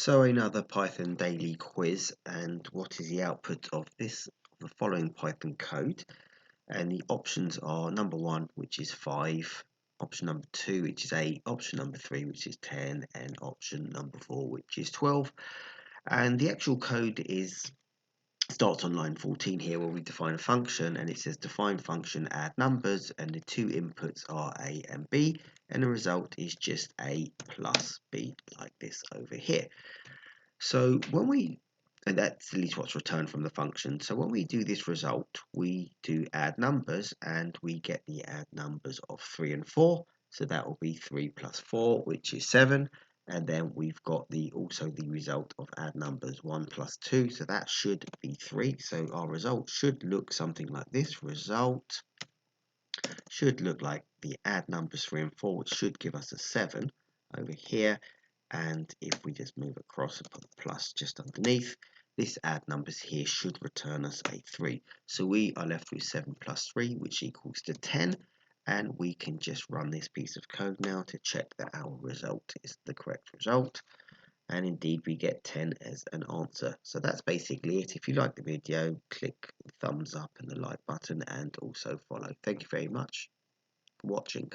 So another Python daily quiz, and what is the output of the following Python code? And the options are number 1, which is 5, option number 2, which is 8, option number 3, which is 10, and option number 4, which is 12. And the actual code starts on line 14 here, where we define a function, and it says define function add numbers, and the two inputs are a and b, and the result is just a plus b, like this over here. So and that's at least what's returned from the function. So when we do this result, we do add numbers, and we get the add numbers of 3 and 4. So that will be 3 plus 4, which is 7. And then we've got also the result of add numbers 1 plus 2. So that should be 3. So our result should look something like this. Result should look like the add numbers 3 and 4, which should give us a 7 over here. And if we just move across and put the plus just underneath, this add numbers here should return us a 3. So we are left with 7 plus 3, which equals to 10. And we can just run this piece of code now to check that our result is the correct result. And indeed, we get 10 as an answer. So that's basically it. If you like the video, click the thumbs up and the like button, and also follow. Thank you very much for watching.